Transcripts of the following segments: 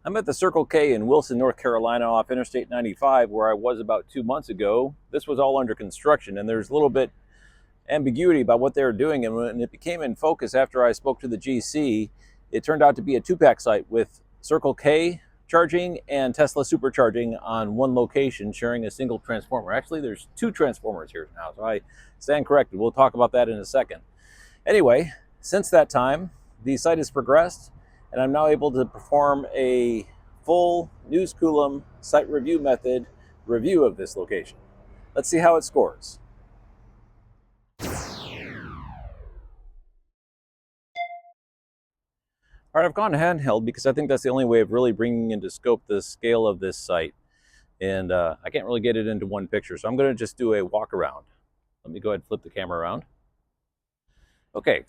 I'm at the Circle K in Wilson, North Carolina off Interstate 95 where I was about 2 months ago. This was all under construction and there's a little bit ambiguity about what they were doing, and when it became in focus after I spoke to the GC, it turned out to be a two-pack site with Circle K charging and Tesla supercharging on one location, sharing a single transformer. Actually, there's two transformers here now, so I stand corrected. We'll talk about that in a second. Anyway, since that time, the site has progressed, and I'm now able to perform a full News Coulomb site review method review of this location. Let's see how it scores. All right, I've gone handheld because I think that's the only way of really bringing into scope the scale of this site. And I can't really get it into one picture, so I'm going to just do a walk around. Let me go ahead and flip the camera around. Okay,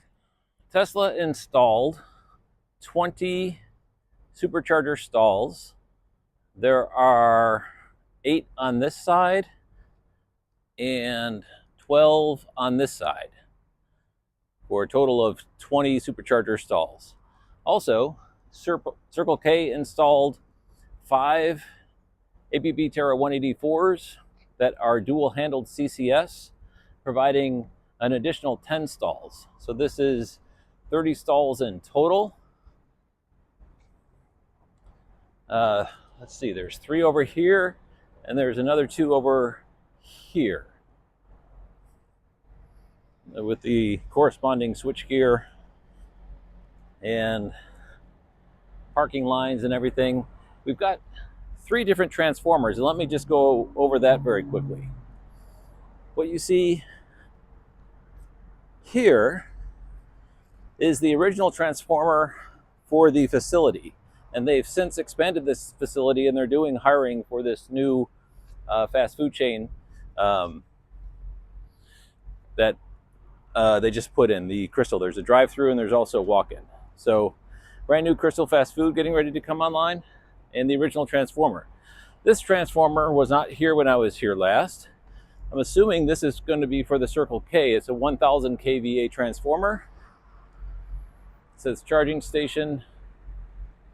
Tesla installed 20 supercharger stalls. There are 8 on this side and 12 on this side, for a total of 20 supercharger stalls. Also, Circle K installed 5 ABB Terra 184s that are dual-handled CCS, providing an additional 10 stalls. So this is 30 stalls in total. Let's see, there's 3 over here, and there's another 2 over here, with the corresponding switchgear and parking lines and everything. We've got 3 different transformers, and let me just go over that very quickly. What you see here is the original transformer for the facility, and they've since expanded this facility, and they're doing hiring for this new fast food chain that they just put in, the Crystal. There's a drive-through and there's also walk-in. So brand new Crystal fast food getting ready to come online, and the original transformer. This transformer was not here when I was here last. I'm assuming this is going to be for the Circle K. It's a 1000 kVA transformer. It says charging station,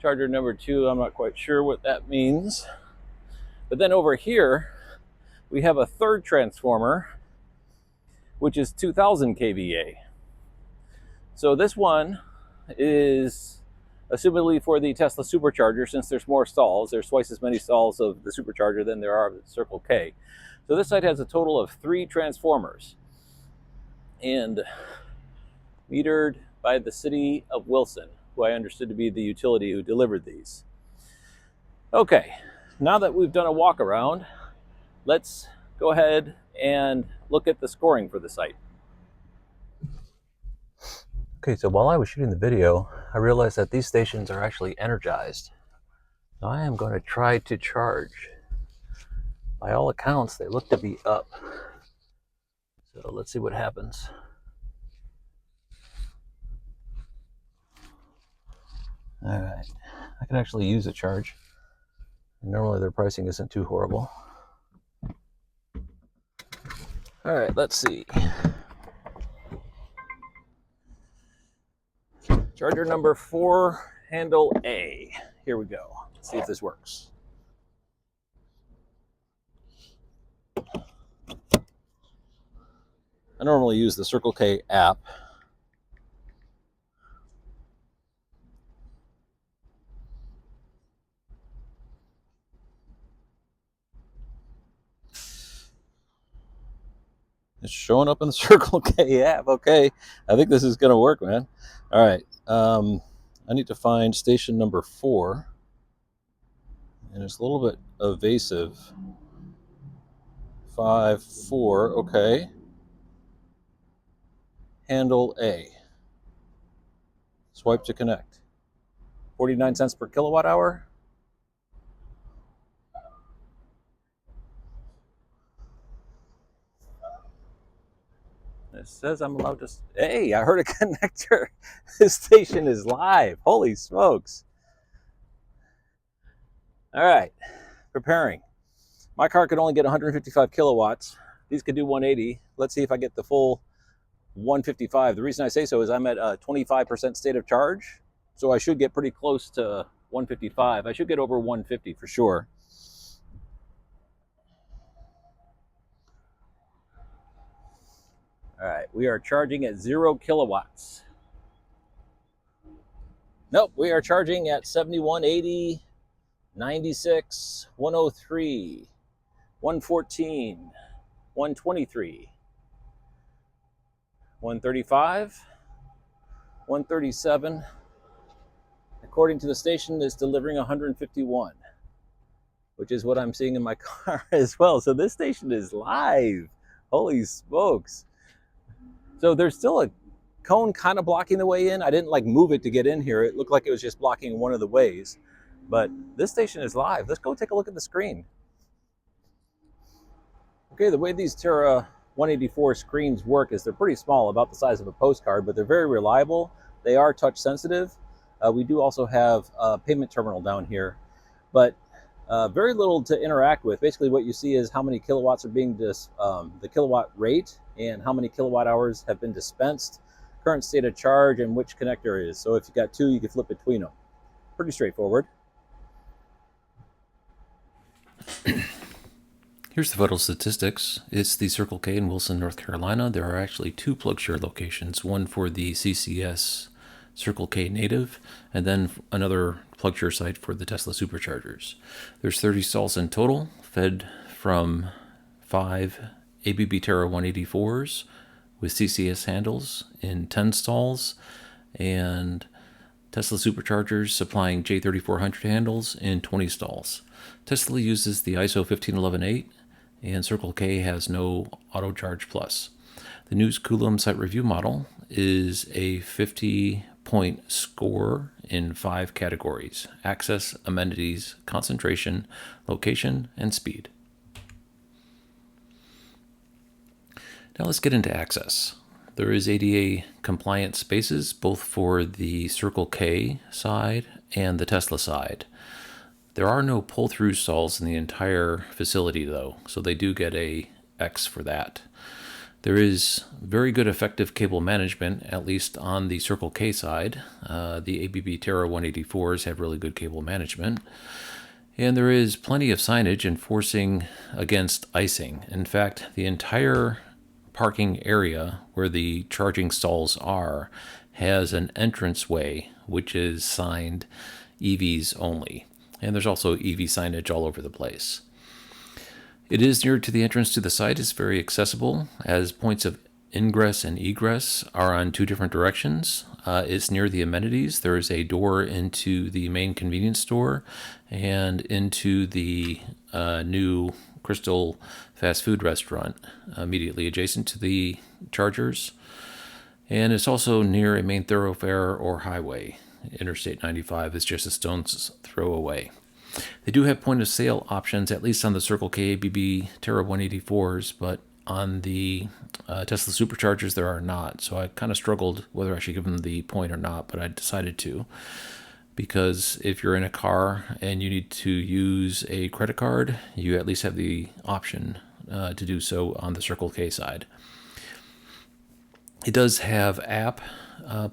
charger number 2. I'm not quite sure what that means. But then over here, we have a third transformer, which is 2000 kVA. So this one is assumably for the Tesla supercharger, since there's more stalls. There's twice as many stalls of the supercharger than there are of the Circle K. So this site has a total of 3 transformers, and metered by the city of Wilson, who I understood to be the utility who delivered these. Okay, now that we've done a walk around, let's go ahead and look at the scoring for the site. Okay, so while I was shooting the video, I realized that these stations are actually energized. So I am going to try to charge. By all accounts, they look to be up. So let's see what happens. All right, I can actually use a charge. Normally their pricing isn't too horrible. All right, let's see. Charger number 4, handle A. Here we go. Let's see if this works. I normally use the Circle K app. It's showing up in the Circle K app. Okay, I think this is going to work, man. All right, I need to find station number 4, and it's a little bit evasive. 5, 4, okay. Handle A. Swipe to connect. 49 cents per kilowatt hour. It says I'm allowed to. Hey, I heard a connector. This station is live. Holy smokes. All right, preparing. My car could only get 155 kilowatts. These could do 180. Let's see if I get the full 155. The reason I say so is I'm at a 25% state of charge, so I should get pretty close to 155. I should get over 150 for sure. All right, we are charging at 0 kilowatts. Nope, we are charging at 71, 80, 96, 103, 114, 123, 135, 137. According to the station, it's delivering 151, which is what I'm seeing in my car as well. So this station is live. Holy smokes. So there's still a cone kind of blocking the way in. I didn't like move it to get in here. It looked like it was just blocking one of the ways. But this station is live. Let's go take a look at the screen. Okay, the way these Terra 184 screens work is they're pretty small, about the size of a postcard, but they're very reliable. They are touch sensitive. We do also have a payment terminal down here, but very little to interact with. Basically what you see is how many kilowatts are being the kilowatt rate and how many kilowatt hours have been dispensed, current state of charge, and which connector it is. So if you've got two, you can flip between them. Pretty straightforward. Here's the vital statistics. It's the Circle K in Wilson, North Carolina. There are actually two PlugShare locations, one for the CCS Circle K native, and then another PlugShare site for the Tesla superchargers. There's 30 stalls in total, fed from 5 ABB Terra 184s with CCS handles in 10 stalls, and Tesla superchargers supplying J3400 handles in 20 stalls. Tesla uses the ISO 15118, and Circle K has no Auto Charge Plus. The News Coulomb site review model is a 50-point score in 5 categories: access, amenities, concentration, location, and speed. Now let's get into access. There is ADA compliant spaces both for the Circle K side and the Tesla side. There are no pull-through stalls in the entire facility though, so they do get a X for that. There is very good effective cable management, at least on the Circle K side. The ABB Terra 184s have really good cable management. And there is plenty of signage enforcing against icing. In fact, the entire parking area where the charging stalls are has an entranceway which is signed EVs only. And there's also EV signage all over the place. It is near to the entrance to the site. It's very accessible, as points of ingress and egress are on 2 different directions. It's near the amenities. There is a door into the main convenience store and into the new Crystal fast food restaurant immediately adjacent to the chargers. And it's also near a main thoroughfare or highway. Interstate 95 is just a stone's throw away. They do have point of sale options, at least on the Circle K ABB Terra 184s, but on the Tesla superchargers there are not. So I kind of struggled whether I should give them the point or not, but I decided to, because if you're in a car and you need to use a credit card, you at least have the option to do so on the Circle K side. It does have app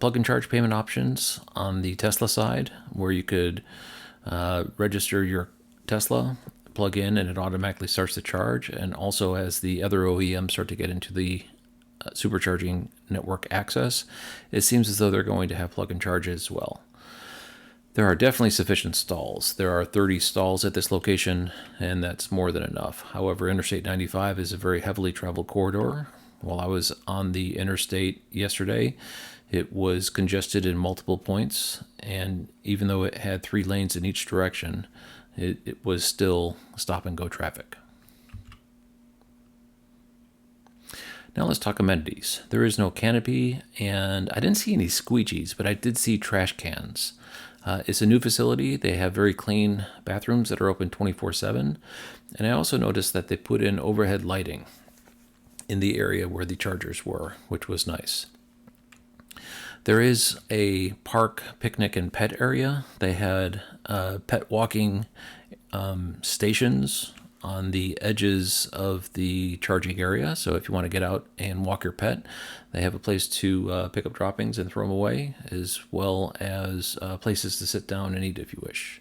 plug and charge payment options on the Tesla side, where you could register your Tesla, plug in, and it automatically starts to charge. And also, as the other OEMs start to get into the supercharging network access, it seems as though they're going to have plug and charge as well. There are definitely sufficient stalls. There are 30 stalls at this location, and that's more than enough. However, Interstate 95 is a very heavily traveled corridor. While I was on the interstate yesterday, it was congested in multiple points, and even though it had 3 lanes in each direction, it was still stop and go traffic. Now let's talk amenities. There is no canopy, and I didn't see any squeegees, but I did see trash cans. It's a new facility. They have very clean bathrooms that are open 24/7, and I also noticed that they put in overhead lighting in the area where the chargers were, which was nice. There is a park, picnic, and pet area. They had pet walking stations on the edges of the charging area. So if you want to get out and walk your pet, they have a place to pick up droppings and throw them away, as well as places to sit down and eat if you wish.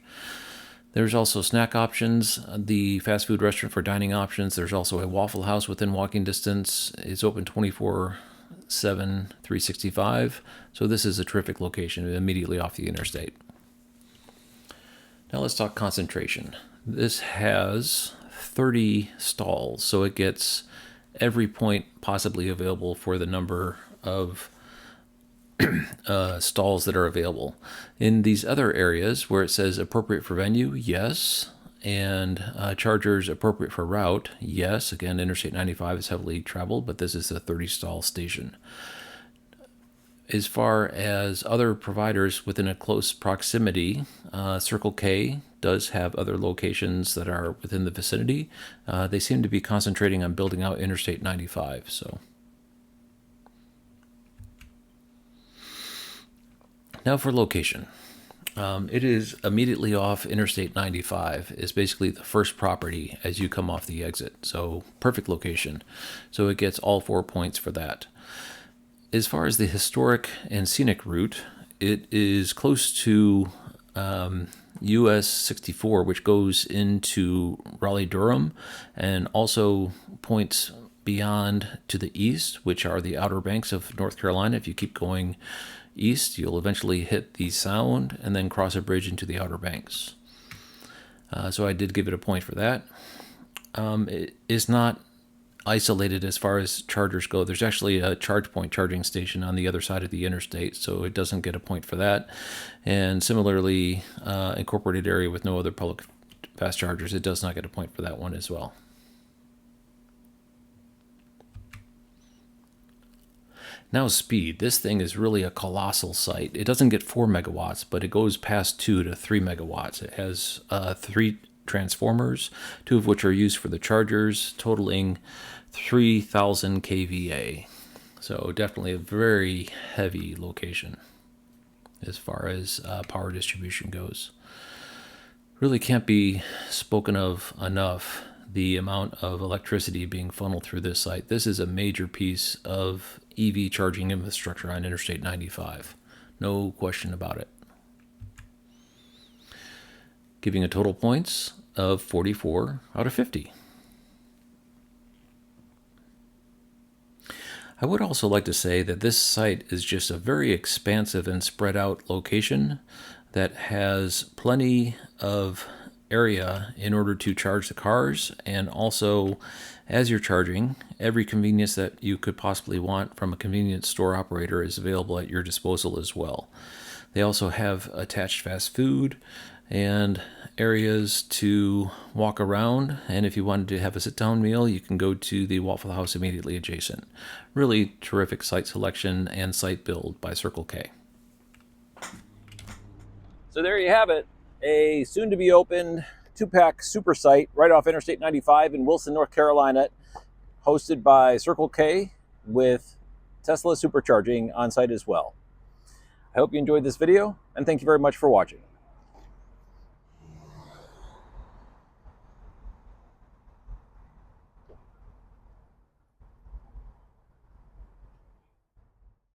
There's also snack options, the fast food restaurant for dining options. There's also a Waffle House within walking distance. It's open 24/7, 365. So this is a terrific location immediately off the interstate. Now let's talk concentration. This has 30 stalls, so it gets every point possibly available for the number of stalls that are available. In these other areas where it says appropriate for venue, yes, and chargers appropriate for route, yes. Again, Interstate 95 is heavily traveled, but this is a 30 stall station. As far as other providers within a close proximity, Circle K does have other locations that are within the vicinity. They seem to be concentrating on building out Interstate 95. So now for location. It is immediately off Interstate 95. It's basically the first property as you come off the exit. So perfect location. So it gets all 4 points for that. As far as the historic and scenic route, it is close to US 64, which goes into Raleigh-Durham, and also points beyond to the east, which are the Outer Banks of North Carolina. If you keep going east, you'll eventually hit the Sound and then cross a bridge into the Outer Banks. So I did give it a point for that. It is not isolated as far as chargers go. There's actually a charge point charging station on the other side of the interstate, so it doesn't get a point for that. And similarly, incorporated area with no other public fast chargers, it does not get a point for that one as well. Now speed. This thing is really a colossal site. It doesn't get 4 megawatts, but it goes past 2 to 3 megawatts. It has 3 transformers, 2 of which are used for the chargers, totaling 3,000 kVA. So definitely a very heavy location as far as power distribution goes. Really can't be spoken of enough, the amount of electricity being funneled through this site. This is a major piece of EV charging infrastructure on Interstate 95. No question about it. Giving a total points of 44 out of 50. I would also like to say that this site is just a very expansive and spread out location that has plenty of area in order to charge the cars, and also as you're charging, every convenience that you could possibly want from a convenience store operator is available at your disposal as well. They also have attached fast food and areas to walk around, and if you wanted to have a sit-down meal, you can go to the Waffle House immediately adjacent. Really terrific site selection and site build by Circle K. So there you have it, a soon-to-be opened 2-pack super site right off Interstate 95 in Wilson, North Carolina, hosted by Circle K with Tesla supercharging on site as well. I hope you enjoyed this video, and thank you very much for watching.